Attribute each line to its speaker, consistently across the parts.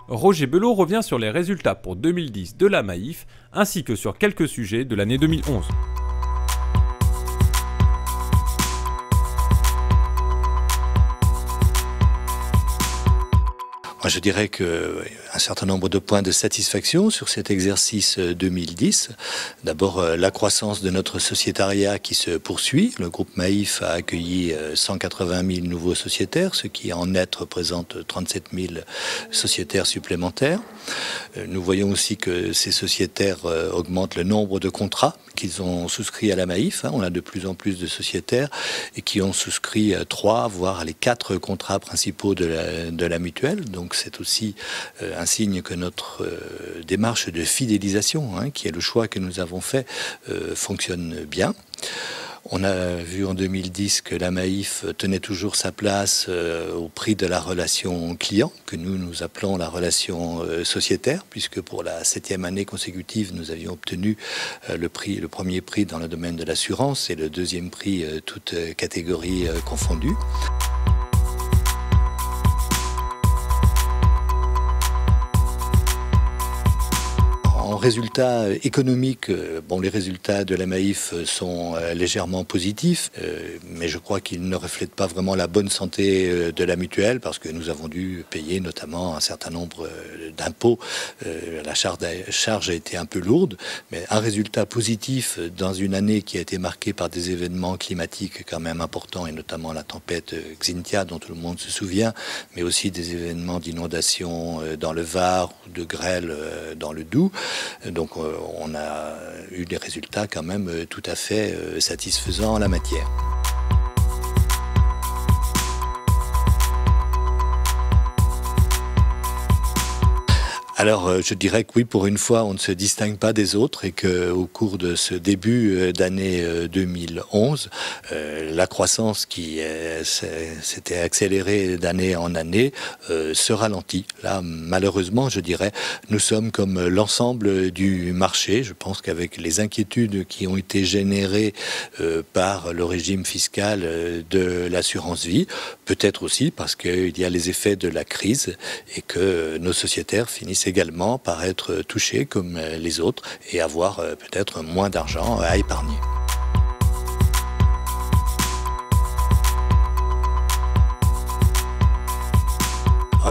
Speaker 1: Roger Belot revient sur les résultats pour 2010 de la Maïf, ainsi que sur quelques sujets de l'année 2011.
Speaker 2: Moi, je dirais qu'un certain nombre de points de satisfaction sur cet exercice 2010. D'abord, la croissance de notre sociétariat qui se poursuit. Le groupe Maïf a accueilli 180 000 nouveaux sociétaires, ce qui en net représente 37 000 sociétaires supplémentaires. Nous voyons aussi que ces sociétaires augmentent le nombre de contrats qu'ils ont souscrits à la Maïf. On a de plus en plus de sociétaires et qui ont souscrit 3, voire les 4 contrats principaux de la mutuelle. Donc c'est aussi un signe que notre démarche de fidélisation, qui est le choix que nous avons fait, fonctionne bien. On a vu en 2010 que la Maïf tenait toujours sa place au prix de la relation client, que nous appelons la relation sociétaire, puisque pour la 7e année consécutive, nous avions obtenu le premier prix dans le domaine de l'assurance et le 2e prix, toutes catégories confondues. En résultats économiques, les résultats de la Maïf sont légèrement positifs, mais je crois qu'ils ne reflètent pas vraiment la bonne santé de la mutuelle parce que nous avons dû payer notamment un certain nombre d'impôts. La charge a été un peu lourde, mais un résultat positif dans une année qui a été marquée par des événements climatiques quand même importants, et notamment la tempête Xynthia dont tout le monde se souvient, mais aussi des événements d'inondation dans le Var ou de grêle dans le Doubs. Donc on a eu des résultats quand même tout à fait satisfaisants en la matière. Alors, je dirais que oui, pour une fois, on ne se distingue pas des autres et qu'au cours de ce début d'année 2011, la croissance qui s'était accélérée d'année en année se ralentit. Là, malheureusement, je dirais, nous sommes comme l'ensemble du marché. Je pense qu'avec les inquiétudes qui ont été générées par le régime fiscal de l'assurance vie, peut-être aussi parce qu'il y a les effets de la crise et que nos sociétaires finissent également par être touchés comme les autres et avoir peut-être moins d'argent à épargner.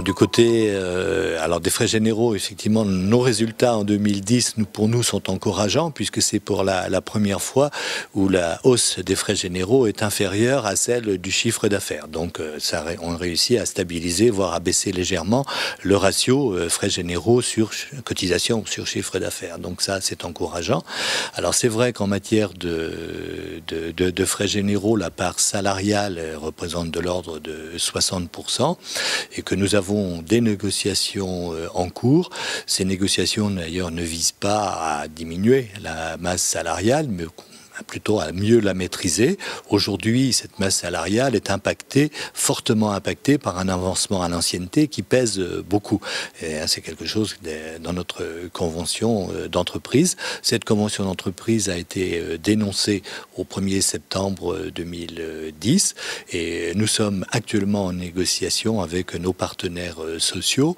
Speaker 2: Du côté des frais généraux, effectivement, nos résultats en 2010, pour nous, sont encourageants puisque c'est pour la première fois où la hausse des frais généraux est inférieure à celle du chiffre d'affaires. Donc, on réussit à stabiliser, voire à baisser légèrement le ratio frais généraux sur cotisation sur chiffre d'affaires. Donc ça, c'est encourageant. Alors, c'est vrai qu'en matière de frais généraux, la part salariale représente de l'ordre de 60% et que nous avons des négociations en cours. Ces négociations, d'ailleurs, ne visent pas à diminuer la masse salariale, mais plutôt à mieux la maîtriser. Aujourd'hui, cette masse salariale est fortement impactée par un avancement à l'ancienneté qui pèse beaucoup. Et c'est quelque chose dans notre convention d'entreprise. Cette convention d'entreprise a été dénoncée au 1er septembre 2010 et nous sommes actuellement en négociation avec nos partenaires sociaux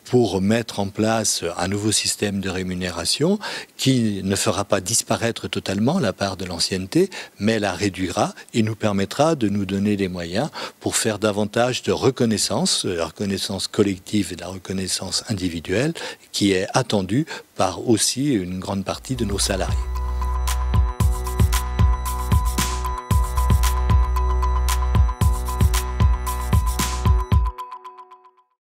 Speaker 2: pour mettre en place un nouveau système de rémunération qui ne fera pas disparaître totalement la part de l'ancienneté, mais la réduira et nous permettra de nous donner des moyens pour faire davantage de reconnaissance, la reconnaissance collective et la reconnaissance individuelle qui est attendue par aussi une grande partie de nos salariés.